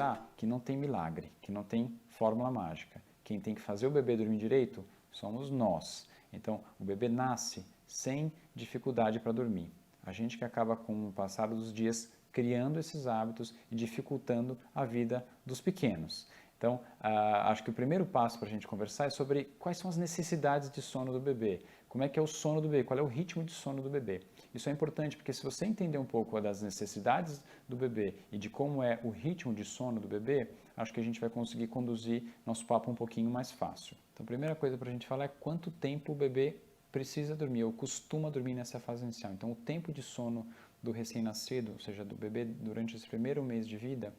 lembrar que não tem milagre, que não tem fórmula mágica. Quem tem que fazer o bebê dormir direito somos nós. Então, o bebê nasce sem dificuldade para dormir. A gente que acaba, com o passar dos dias, criando esses hábitos e dificultando a vida dos pequenos. Então, acho que o primeiro passo para a gente conversar é sobre quais são as necessidades de sono do bebê. Como é que é o sono do bebê? Qual é o ritmo de sono do bebê? Isso é importante porque se você entender um pouco das necessidades do bebê e de como é o ritmo de sono do bebê, acho que a gente vai conseguir conduzir nosso papo um pouquinho mais fácil. Então, a primeira coisa para a gente falar é quanto tempo o bebê precisa dormir ou costuma dormir nessa fase inicial. Então, o tempo de sono do recém-nascido, ou seja, do bebê durante esse primeiro mês de vida,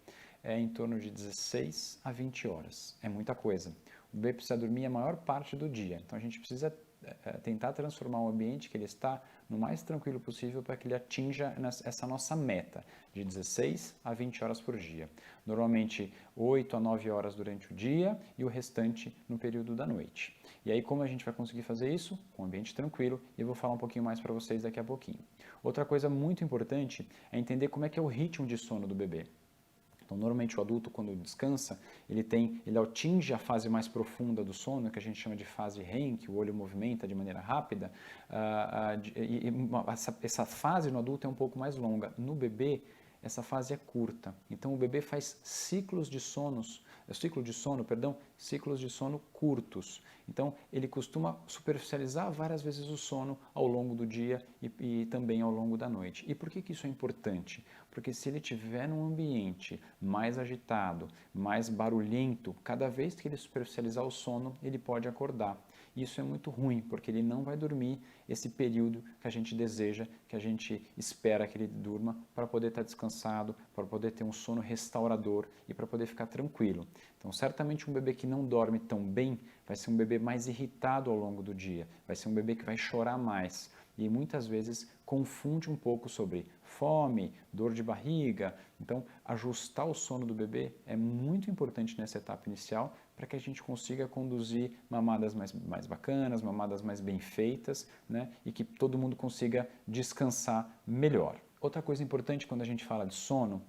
é em torno de 16 a 20 horas. É muita coisa. O bebê precisa dormir a maior parte do dia. Então, a gente precisa tentar transformar o ambiente que ele está no mais tranquilo possível para que ele atinja essa nossa meta de 16 a 20 horas por dia. Normalmente 8 a 9 horas durante o dia e o restante no período da noite. E aí como a gente vai conseguir fazer isso? Com um ambiente tranquilo, e eu vou falar um pouquinho mais para vocês daqui a pouquinho. Outra coisa muito importante é entender como é que é o ritmo de sono do bebê. Então, normalmente o adulto, quando descansa, ele atinge a fase mais profunda do sono, que a gente chama de fase REM, que o olho movimenta de maneira rápida, essa fase no adulto é um pouco mais longa. No bebê, essa fase é curta. Então, o bebê faz ciclos de sono curtos. Então, ele costuma superficializar várias vezes o sono ao longo do dia e também ao longo da noite. E por que isso é importante? Porque se ele estiver num ambiente mais agitado, mais barulhento, cada vez que ele superficializar o sono, ele pode acordar. Isso é muito ruim, porque ele não vai dormir esse período que a gente deseja, que a gente espera que ele durma para poder estar descansado, para poder ter um sono restaurador e para poder ficar tranquilo. Então, certamente um bebê que não dorme tão bem vai ser um bebê mais irritado ao longo do dia, vai ser um bebê que vai chorar mais e muitas vezes confunde um pouco sobre fome, dor de barriga. Então, ajustar o sono do bebê é muito importante nessa etapa inicial para que a gente consiga conduzir mamadas mais bacanas, mamadas mais bem feitas, né? E que todo mundo consiga descansar melhor. Outra coisa importante quando a gente fala de sono,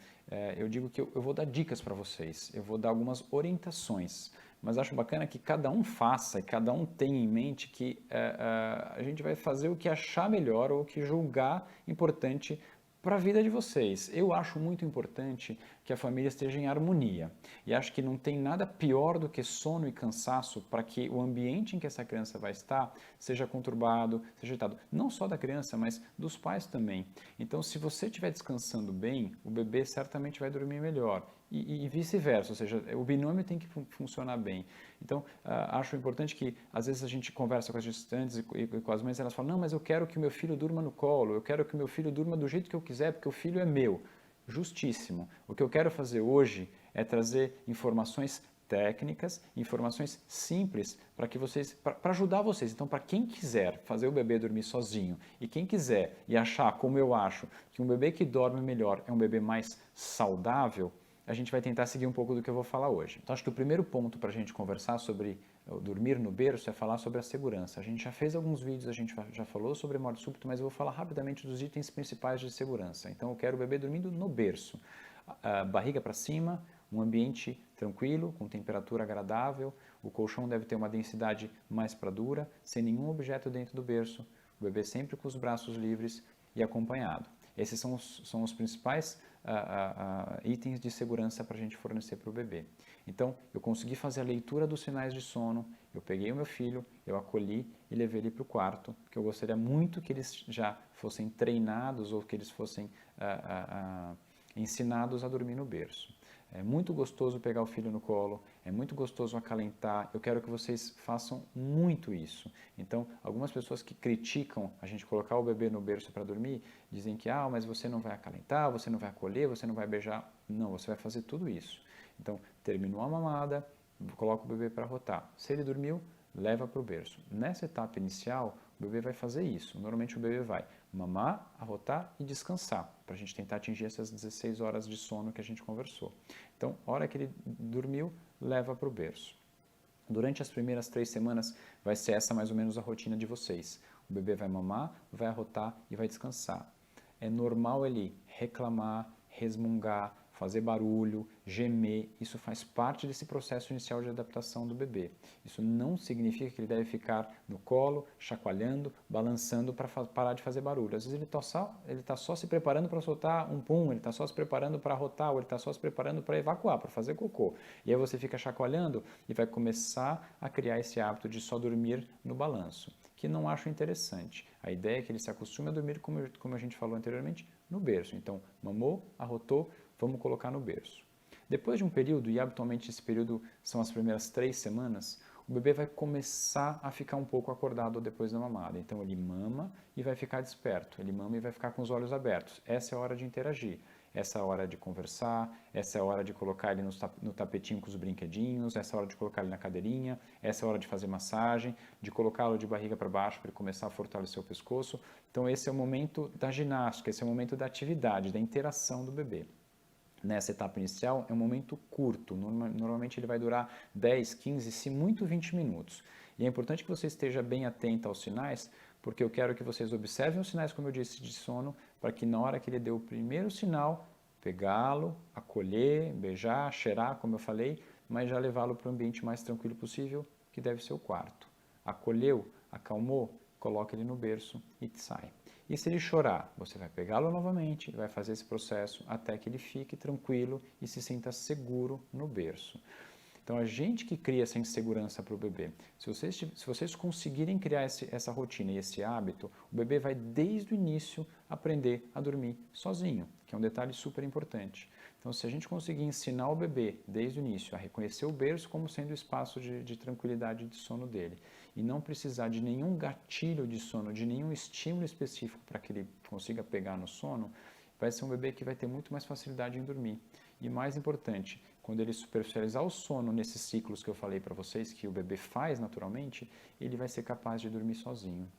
eu digo que eu vou dar dicas para vocês, eu vou dar algumas orientações, mas acho bacana que cada um faça e cada um tenha em mente que a gente vai fazer o que achar melhor ou o que julgar importante para a vida de vocês. Eu acho muito importante que a família esteja em harmonia. E acho que não tem nada pior do que sono e cansaço para que o ambiente em que essa criança vai estar seja conturbado, seja agitado. Não só da criança, mas dos pais também. Então, se você estiver descansando bem, o bebê certamente vai dormir melhor. E vice-versa, ou seja, o binômio tem que funcionar bem. Então, acho importante que, às vezes, a gente conversa com as gestantes e com as mães, elas falam, não, mas eu quero que meu filho durma no colo, eu quero que meu filho durma do jeito que eu quiser, porque o filho é meu. Justíssimo. O que eu quero fazer hoje é trazer informações técnicas, informações simples para que vocês, para ajudar vocês. Então, para quem quiser fazer o bebê dormir sozinho e quem quiser e achar, como eu acho, que um bebê que dorme melhor é um bebê mais saudável, a gente vai tentar seguir um pouco do que eu vou falar hoje. Então, acho que o primeiro ponto para a gente conversar sobre dormir no berço é falar sobre a segurança. A gente já fez alguns vídeos, a gente já falou sobre morte súbita, mas eu vou falar rapidamente dos itens principais de segurança. Então, eu quero o bebê dormindo no berço. Barriga para cima, um ambiente tranquilo, com temperatura agradável, o colchão deve ter uma densidade mais para dura, sem nenhum objeto dentro do berço, o bebê sempre com os braços livres e acompanhado. Esses são os principais itens de segurança para a gente fornecer para o bebê. Então, eu consegui fazer a leitura dos sinais de sono, eu peguei o meu filho, eu acolhi e levei ele para o quarto, porque eu gostaria muito que eles já fossem treinados ou que eles fossem ensinados a dormir no berço. É muito gostoso pegar o filho no colo, é muito gostoso acalentar, eu quero que vocês façam muito isso. Então, algumas pessoas que criticam a gente colocar o bebê no berço para dormir, dizem que, mas você não vai acalentar, você não vai acolher, você não vai beijar. Não, você vai fazer tudo isso. Então, terminou a mamada, coloca o bebê para rotar. Se ele dormiu, leva para o berço. Nessa etapa inicial, o bebê vai fazer isso. Normalmente o bebê vai mamar, arrotar e descansar, para a gente tentar atingir essas 16 horas de sono que a gente conversou. Então, a hora que ele dormiu, leva para o berço. Durante as primeiras 3 semanas, vai ser essa mais ou menos a rotina de vocês. O bebê vai mamar, vai arrotar e vai descansar. É normal ele reclamar, resmungar, fazer barulho, gemer, isso faz parte desse processo inicial de adaptação do bebê. Isso não significa que ele deve ficar no colo, chacoalhando, balançando para parar de fazer barulho. Às vezes ele está só se preparando para soltar um pum, ele está só se preparando para arrotar, ou ele está só se preparando para evacuar, para fazer cocô. E aí você fica chacoalhando e vai começar a criar esse hábito de só dormir no balanço, que não acho interessante. A ideia é que ele se acostume a dormir, como a gente falou anteriormente, no berço. Então, mamou, arrotou, vamos colocar no berço. Depois de um período, e habitualmente esse período são as primeiras 3 semanas, o bebê vai começar a ficar um pouco acordado depois da mamada. Então ele mama e vai ficar desperto, ele mama e vai ficar com os olhos abertos. Essa é a hora de interagir, essa é a hora de conversar, essa é a hora de colocar ele no tapetinho com os brinquedinhos, essa é a hora de colocar ele na cadeirinha, essa é a hora de fazer massagem, de colocá-lo de barriga para baixo para ele começar a fortalecer o pescoço. Então esse é o momento da ginástica, esse é o momento da atividade, da interação do bebê. Nessa etapa inicial é um momento curto, normalmente ele vai durar 10, 15, se muito 20 minutos. E é importante que você esteja bem atento aos sinais, porque eu quero que vocês observem os sinais, como eu disse, de sono, para que na hora que ele deu o primeiro sinal, pegá-lo, acolher, beijar, cheirar, como eu falei, mas já levá-lo para o ambiente mais tranquilo possível, que deve ser o quarto. Acolheu, acalmou, coloca ele no berço e sai. E se ele chorar, você vai pegá-lo novamente e vai fazer esse processo até que ele fique tranquilo e se sinta seguro no berço. Então, a gente que cria essa insegurança para o bebê, se vocês conseguirem criar essa rotina e esse hábito, o bebê vai desde o início aprender a dormir sozinho, que é um detalhe super importante. Então, se a gente conseguir ensinar o bebê desde o início a reconhecer o berço como sendo o espaço de tranquilidade de sono dele e não precisar de nenhum gatilho de sono, de nenhum estímulo específico para que ele consiga pegar no sono, vai ser um bebê que vai ter muito mais facilidade em dormir. E mais importante, quando ele superficializar o sono nesses ciclos que eu falei para vocês, que o bebê faz naturalmente, ele vai ser capaz de dormir sozinho.